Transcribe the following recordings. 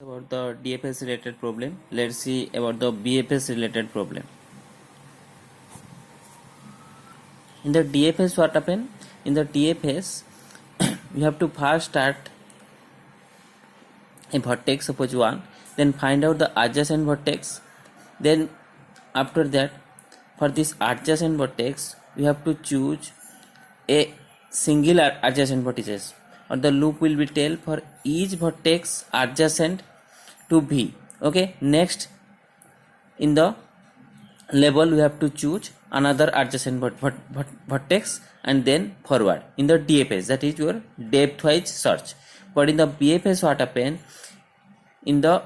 About the DFS related problem, let's see about the BFS related problem. In the DFS, what happen? In the DFS, you have to first start a vertex, suppose 1, then find out the adjacent vertex. Then after that, for this adjacent vertex, you have to choose a single adjacent vertices, or the loop will be tell for each vertex adjacent to V. Okay, next in the label we have to choose another adjacent vertex and then forward in the DFS, that is your depth wise search. But in the BFS, what happen? In the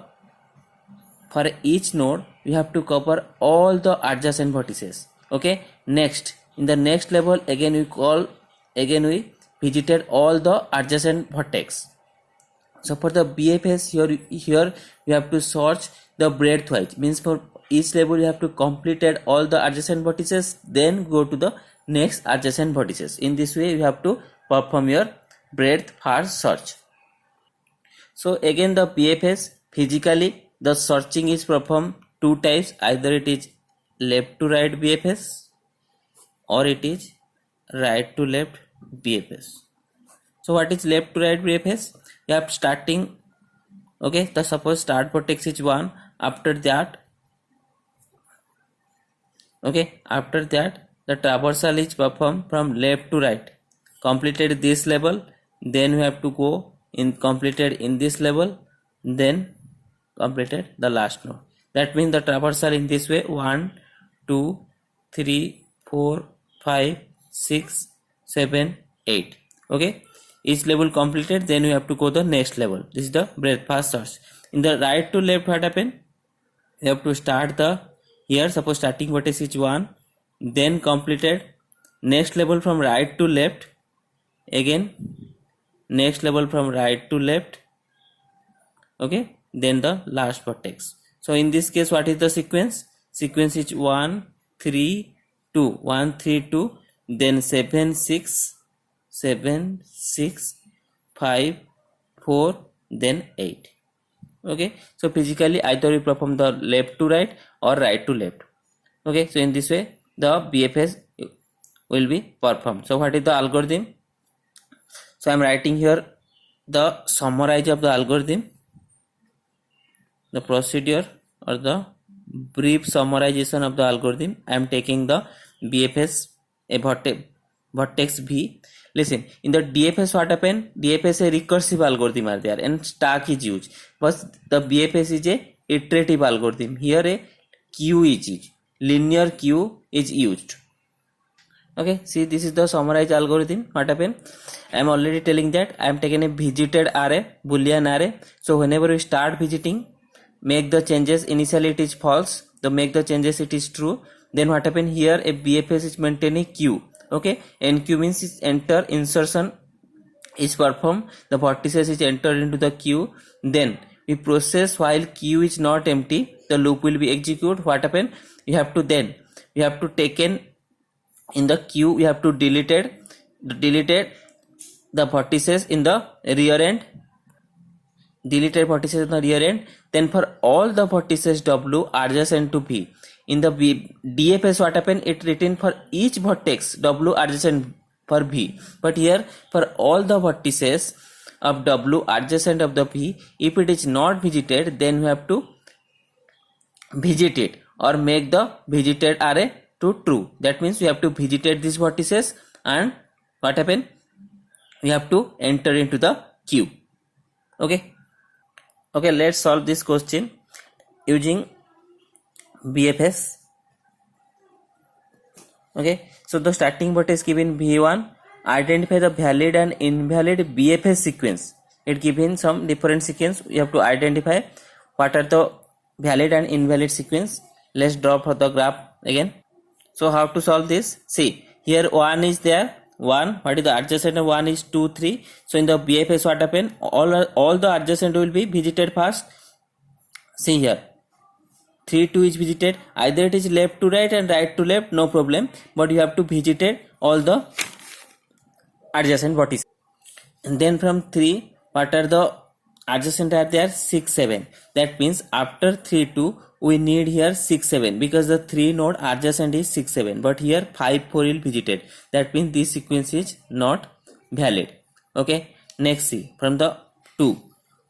for each node we have to cover all the adjacent vertices. Okay, next in the next level again we visited all the adjacent vertex. So for the BFS, here you have to search the breadth wise, means for each level you have to completed all the adjacent vertices, then go to the next adjacent vertices. In this way you have to perform your breadth first search. So again the BFS, physically the searching is performed two types, either it is left to right BFS or it is right to left BFS. So what is left to right BFS? You have starting, okay, the suppose start vertex is 1, after that, okay, after that the traversal is performed from left to right, completed this level, then we have to go in completed in this level, then completed the last node. That means the traversal in this way 1 2 3 4 5 6 7 8. Okay, each level completed, then we have to go the next level. This is the breadth first search. In the right to left, what happen? You have to start the here, suppose starting vertex is 1, then completed next level from right to left, again next level from right to left, okay, then the last vertex. So in this case, what is the sequence? Sequence is 1 3 2, 1 3 2, then 7 6 7 6 5 4, then 8. Okay, so physically either we perform the left to right or right to left. Okay, so in this way the BFS will be performed. So what is the algorithm? So I am writing here the summarize of the algorithm, the procedure or the brief summarization of the algorithm. I am taking the BFS, a vertex V. Listen, in the DFS, what happen? DFS a recursive algorithm are there and stack is used, but the BFS is a iterative algorithm. Here a queue is used, linear queue is used. Okay, see, this is the summarized algorithm. What happen? I am already telling that I am taking a visited array, boolean array. So whenever we start visiting, make the changes, initially it is false, so make the changes it is true. Then what happen? Here a BFS is maintaining queue. Okay, and queue means is enter, insertion is performed, the vertices is entered into the queue, then we process while queue is not empty, the loop will be executed. What happen? You have to taken in the queue, you have to deleted the vertices in the rear end, deleted vertices in the rear end, then for all the vertices W adjacent to V. In the DFS, what happen? It written for each vertex W adjacent for V, but here for all the vertices of W adjacent of the V, if it is not visited, then we have to visit it or make the visited array to true. That means we have to visited these vertices, and what happen? We have to enter into the queue. Okay, let's solve this question using BFS. Okay, so the starting vertex given V1, identify the valid and invalid BFS sequence. It given some different sequence, you have to identify what are the valid and invalid sequence. Let's draw for the graph again. So how to solve this? See, here 1 is there, 1, what is the adjacent of 1 is 2 3. So in the BFS, what happen? All the adjacent will be visited first. See here 3 2 is visited, either it is left to right and right to left, no problem, but you have to visited all the adjacent vertices. And then from 3, what are the adjacent are there 6 7. That means after 3 2 we need here 6 7, because the 3 node adjacent is 6 7, but here 5 4 will visited. That means this sequence is not valid. Okay, next see from the 2,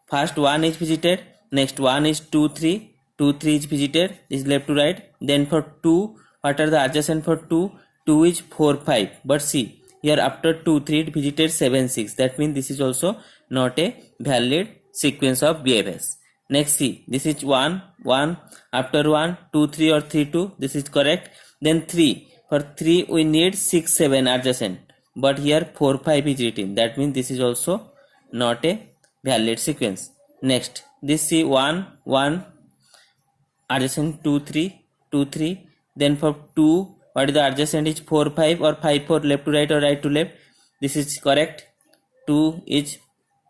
first 1 is visited, next 1 is 2 3, 2 3 is visited, is left to right. Then for 2, what are the adjacent for 2? 2 is 4 5, but see here after 2 3 it visited 7 6. That means this is also not a valid sequence of BFS. Next see, this is 1 1, after 1 2 3 or 3 2, this is correct. Then 3, for 3 we need 6 7 adjacent, but here 4 5 is written. That means this is also not a valid sequence. Next, this see 1 1 adjacent 2 3 2 3. Then for 2, what is the adjacent is 4 5 or 5 4, left to right or right to left. This is correct. 2 is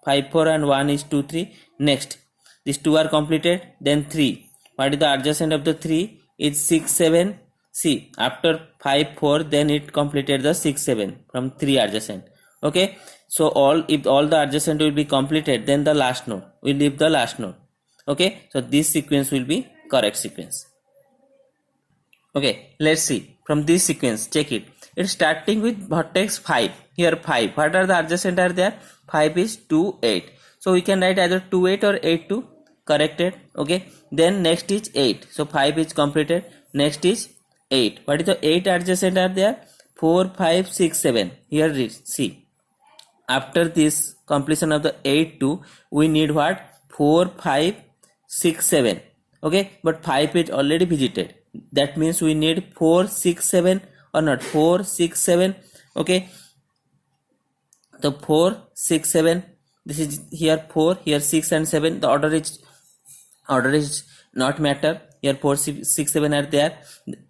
5 4 and 1 is 2 3. Next, these 2 are completed. Then 3, what is the adjacent of the 3 is 6 7. See, after 5 4 then it completed the 6 7 from 3 adjacent. Okay, so if all the adjacent will be completed, then the last node will leave the last node. Okay, so this sequence will be correct sequence. Okay, let's see from this sequence, check it. It's starting with vertex 5. Here 5, what are the adjacent are there? 5 is 2 8, so we can write either 2 8 or 8 2, corrected. Okay, then next is 8, so 5 is completed. Next is 8, what is the 8 adjacent are there? 4 5 6 7. Here see, after this completion of the 8 2 we need what? 4 5 6 7. Okay, but 5 is already visited. That means we need 4 6 7 or not, 4 6 7. Okay, the 4 6 7, this is here 4, here 6 and 7. The order is not matter. Here 4 6 7 are there.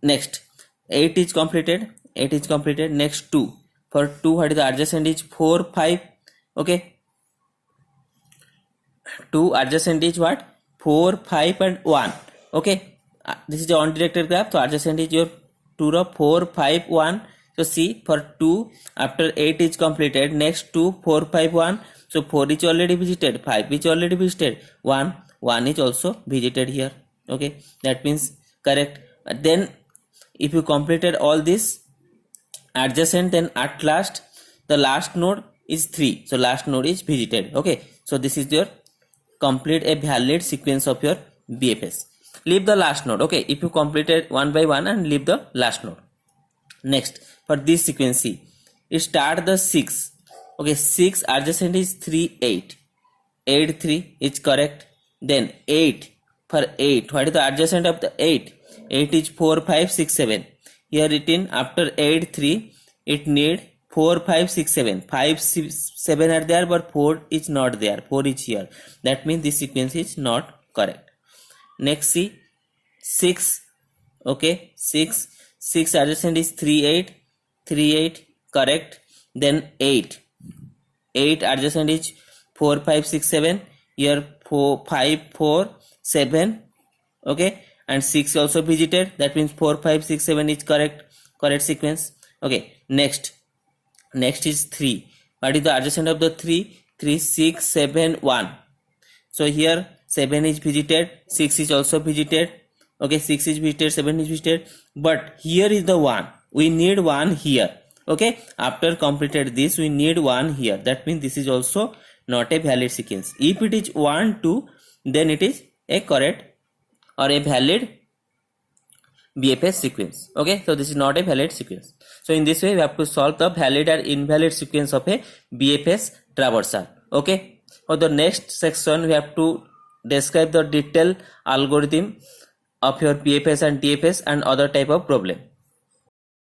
Next, 8 is completed. 8 is completed. Next 2, for 2, what is the adjacent is 4 5. Okay, 2 adjacent is what? 4 5 and 1. Okay, this is the undirected graph, so adjacent is your 2 row 4 5 1. So see, for 2 after 8 is completed, next 2 4 5 1. So 4 is already visited, 5 is already visited, 1 is also visited here. Okay, that means correct. Then if you completed all this adjacent, then at last the last node is 3, so last node is visited. Okay, so this is your complete a valid sequence of your BFS. Leave the last node. Okay, if you completed one by one and leave the last node. Next, for this sequence, see, it start the 6. Okay, 6 adjacent is 3 8. 8 3 is correct. Then 8, for 8, what is the adjacent of the 8? 8 is 4 5 6 7. Here written after 8 3 it need 4 5 6 7. 5 6 7 are there, but 4 is not there. 4 is here. That means this sequence is not correct. Next see, 6. Okay, 6 adjacent is 3 8. 3 8 correct. Then 8 adjacent is 4 5 6 7. Here 4 5 4 7. Okay, and 6 also visited. That means 4 5 6 7 is correct sequence. Okay, next is 3. What is the adjacent of the 3? 3 6 7 1. So here 7 is visited, 6 is also visited. Okay, 6 is visited, 7 is visited, but here is the 1. We need 1 here. Okay, after completed this we need 1 here. That means this is also not a valid sequence. If it is 1 2, then it is a correct or a valid BFS sequence. Okay, so this is not a valid sequence. So in this way we have to solve the valid or invalid sequence of a BFS traversal. Okay, for the next section we have to describe the detailed algorithm of your BFS and TFS and other type of problem.